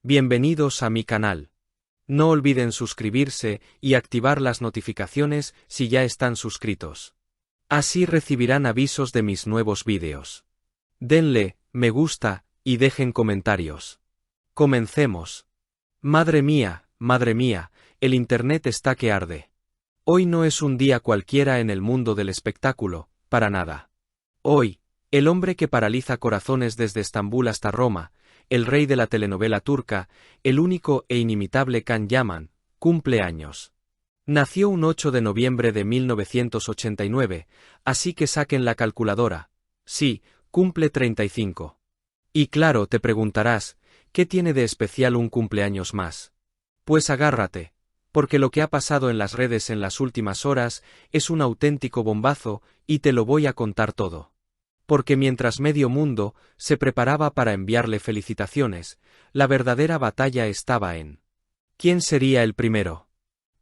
Bienvenidos a mi canal. No olviden suscribirse y activar las notificaciones si ya están suscritos. Así recibirán avisos de mis nuevos vídeos. Denle me gusta y dejen comentarios. Comencemos. Madre mía, el internet está que arde. Hoy no es un día cualquiera en el mundo del espectáculo, para nada. Hoy, el hombre que paraliza corazones desde Estambul hasta Roma, el rey de la telenovela turca, el único e inimitable Can Yaman, cumple años. Nació un 8 de noviembre de 1989, así que saquen la calculadora. Sí, cumple 35. Y claro, te preguntarás, ¿qué tiene de especial un cumpleaños más? Pues agárrate, porque lo que ha pasado en las redes en las últimas horas es un auténtico bombazo y te lo voy a contar todo. Porque mientras medio mundo se preparaba para enviarle felicitaciones, la verdadera batalla estaba en ¿quién sería el primero?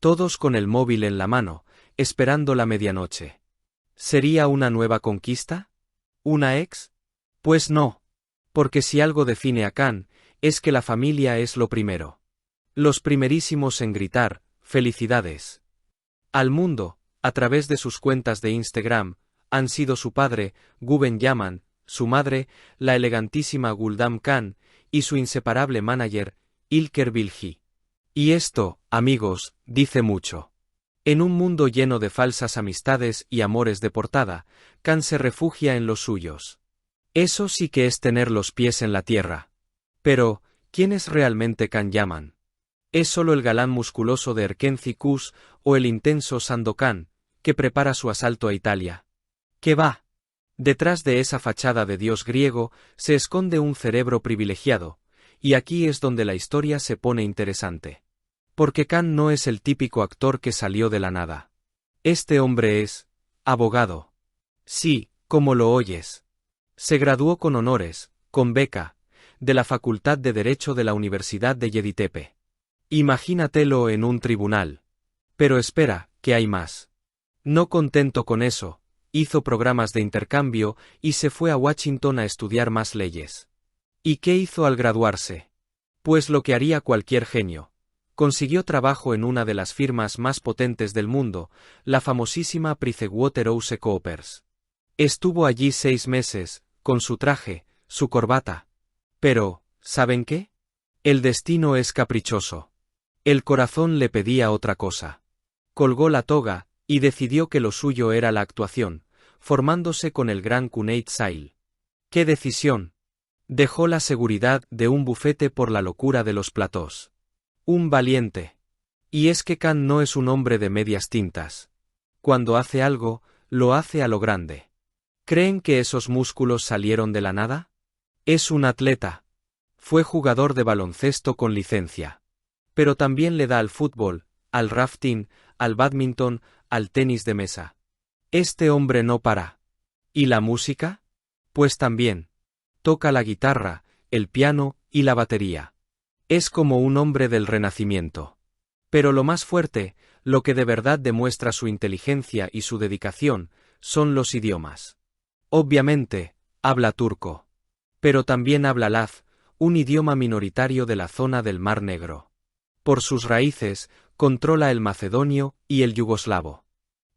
Todos con el móvil en la mano, esperando la medianoche. ¿Sería una nueva conquista? ¿Una ex? Pues no. Porque si algo define a Can, es que la familia es lo primero. Los primerísimos en gritar, felicidades. Al mundo, a través de sus cuentas de Instagram, han sido su padre, Guven Yaman, su madre, la elegantísima Guldam Can, y su inseparable manager, İlker Bilgi. Y esto, amigos, dice mucho. En un mundo lleno de falsas amistades y amores de portada, Can se refugia en los suyos. Eso sí que es tener los pies en la tierra. Pero, ¿quién es realmente Can Yaman? ¿Es solo el galán musculoso de Erkenci Kuş o el intenso Sandokan, que prepara su asalto a Italia? ¿Qué va? Detrás de esa fachada de dios griego se esconde un cerebro privilegiado, y aquí es donde la historia se pone interesante. Porque Can no es el típico actor que salió de la nada. Este hombre es abogado. Sí, como lo oyes. Se graduó con honores, con beca, de la Facultad de Derecho de la Universidad de Yeditepe. Imagínatelo en un tribunal. Pero espera, que hay más. No contento con eso, hizo programas de intercambio y se fue a Washington a estudiar más leyes. ¿Y qué hizo al graduarse? Pues lo que haría cualquier genio. Consiguió trabajo en una de las firmas más potentes del mundo, la famosísima PricewaterhouseCoopers. Estuvo allí 6 meses, con su traje, su corbata. Pero, ¿saben qué? El destino es caprichoso. El corazón le pedía otra cosa. Colgó la toga, y decidió que lo suyo era la actuación, formándose con el gran Cuneit Sail. ¿Qué decisión? Dejó la seguridad de un bufete por la locura de los platós. Un valiente. Y es que Can no es un hombre de medias tintas. Cuando hace algo, lo hace a lo grande. ¿Creen que esos músculos salieron de la nada? Es un atleta. Fue jugador de baloncesto con licencia. Pero también le da al fútbol, al rafting, al bádminton, al tenis de mesa. Este hombre no para. ¿Y la música? Pues también. Toca la guitarra, el piano y la batería. Es como un hombre del Renacimiento. Pero lo más fuerte, lo que de verdad demuestra su inteligencia y su dedicación, son los idiomas. Obviamente, habla turco. Pero también habla laz, un idioma minoritario de la zona del Mar Negro. Por sus raíces, controla el macedonio y el yugoslavo.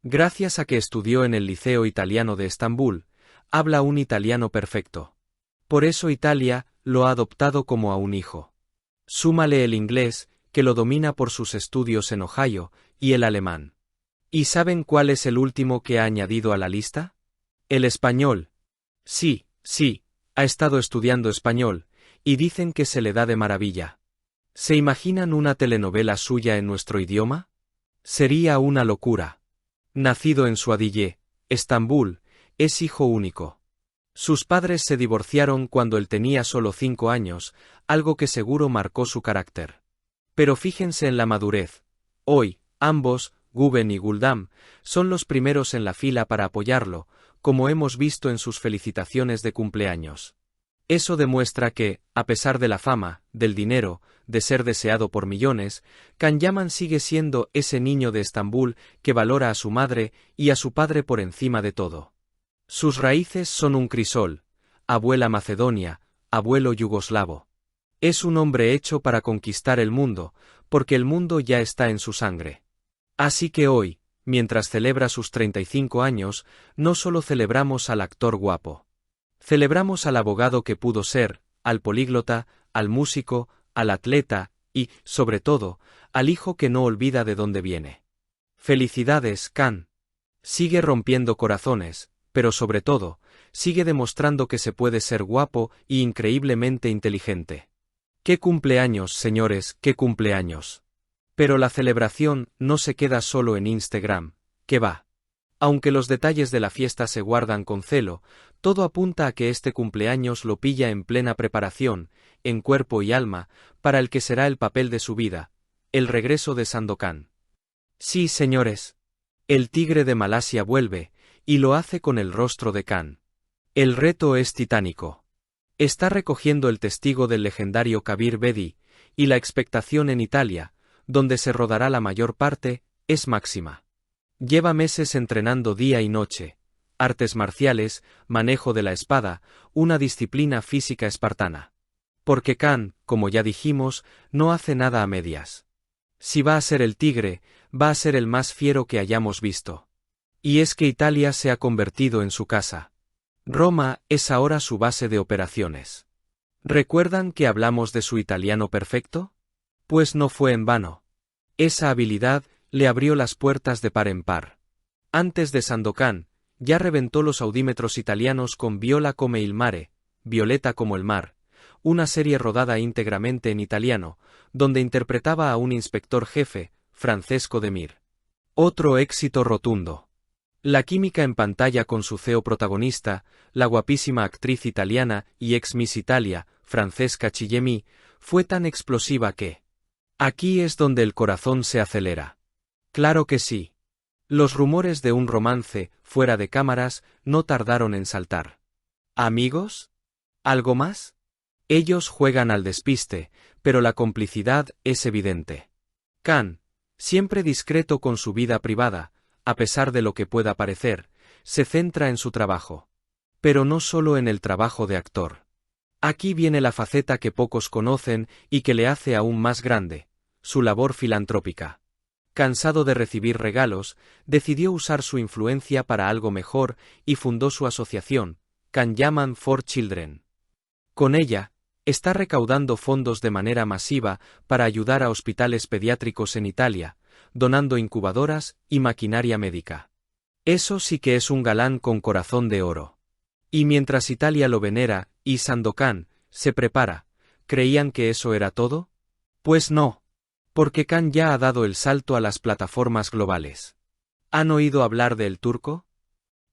Gracias a que estudió en el Liceo Italiano de Estambul, habla un italiano perfecto. Por eso Italia lo ha adoptado como a un hijo. Súmale el inglés, que lo domina por sus estudios en Ohio, y el alemán. ¿Y saben cuál es el último que ha añadido a la lista? El español. Sí, ha estado estudiando español, y dicen que se le da de maravilla. ¿Se imaginan una telenovela suya en nuestro idioma? Sería una locura. Nacido en Suadiye, Estambul, es hijo único. Sus padres se divorciaron cuando él tenía solo 5 años, algo que seguro marcó su carácter. Pero fíjense en la madurez. Hoy, ambos, Guven y Guldam, son los primeros en la fila para apoyarlo, como hemos visto en sus felicitaciones de cumpleaños. Eso demuestra que, a pesar de la fama, del dinero, de ser deseado por millones, Can Yaman sigue siendo ese niño de Estambul que valora a su madre y a su padre por encima de todo. Sus raíces son un crisol, abuela macedonia, abuelo yugoslavo. Es un hombre hecho para conquistar el mundo, porque el mundo ya está en su sangre. Así que hoy, mientras celebra sus 35 años, no solo celebramos al actor guapo. Celebramos al abogado que pudo ser, al políglota, al músico, al atleta y, sobre todo, al hijo que no olvida de dónde viene. Felicidades, Khan. Sigue rompiendo corazones, pero sobre todo, sigue demostrando que se puede ser guapo y increíblemente inteligente. ¡Qué cumpleaños, señores, qué cumpleaños! Pero la celebración no se queda solo en Instagram, que va. Aunque los detalles de la fiesta se guardan con celo, todo apunta a que este cumpleaños lo pilla en plena preparación, en cuerpo y alma, para el que será el papel de su vida, el regreso de Sandokan. Sí, señores. El tigre de Malasia vuelve, y lo hace con el rostro de Khan. El reto es titánico. Está recogiendo el testigo del legendario Kabir Bedi, y la expectación en Italia, donde se rodará la mayor parte, es máxima. Lleva meses entrenando día y noche, artes marciales, manejo de la espada, una disciplina física espartana. Porque Khan, como ya dijimos, no hace nada a medias. Si va a ser el tigre, va a ser el más fiero que hayamos visto. Y es que Italia se ha convertido en su casa. Roma es ahora su base de operaciones. ¿Recuerdan que hablamos de su italiano perfecto? Pues no fue en vano. Esa habilidad le abrió las puertas de par en par. Antes de Sandokan, ya reventó los audímetros italianos con Viola come il mare, Violeta como el mar, una serie rodada íntegramente en italiano, donde interpretaba a un inspector jefe, Francesco De Mir. Otro éxito rotundo. La química en pantalla con su CEO protagonista, la guapísima actriz italiana y ex Miss Italia, Francesca Chillemi, fue tan explosiva que... Aquí es donde el corazón se acelera. Claro que sí. Los rumores de un romance, fuera de cámaras, no tardaron en saltar. ¿Amigos? ¿Algo más? Ellos juegan al despiste, pero la complicidad es evidente. Khan, siempre discreto con su vida privada, a pesar de lo que pueda parecer, se centra en su trabajo. Pero no solo en el trabajo de actor. Aquí viene la faceta que pocos conocen y que le hace aún más grande, su labor filantrópica. Cansado de recibir regalos, decidió usar su influencia para algo mejor y fundó su asociación, Khan Yaman for Children. Con ella, está recaudando fondos de manera masiva para ayudar a hospitales pediátricos en Italia, donando incubadoras y maquinaria médica. Eso sí que es un galán con corazón de oro. Y mientras Italia lo venera y Sandokan se prepara, ¿creían que eso era todo? Pues no. Porque Khan ya ha dado el salto a las plataformas globales. ¿Han oído hablar de El Turco?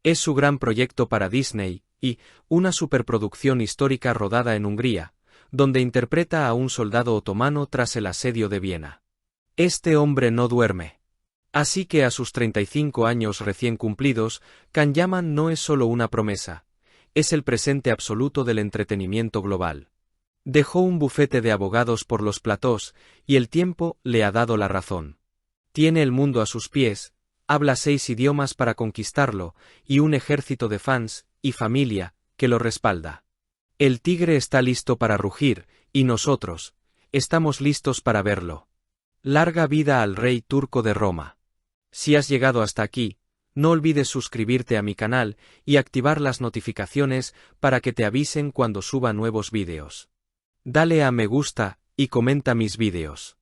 Es su gran proyecto para Disney, y una superproducción histórica rodada en Hungría, donde interpreta a un soldado otomano tras el asedio de Viena. Este hombre no duerme. Así que a sus 35 años recién cumplidos, Khan Yaman no es solo una promesa, es el presente absoluto del entretenimiento global. Dejó un bufete de abogados por los platós, y el tiempo le ha dado la razón. Tiene el mundo a sus pies, habla 6 idiomas para conquistarlo, y un ejército de fans y familia que lo respalda. El tigre está listo para rugir, y nosotros estamos listos para verlo. Larga vida al rey turco de Roma. Si has llegado hasta aquí, no olvides suscribirte a mi canal y activar las notificaciones para que te avisen cuando suba nuevos vídeos. Dale a me gusta y comenta mis vídeos.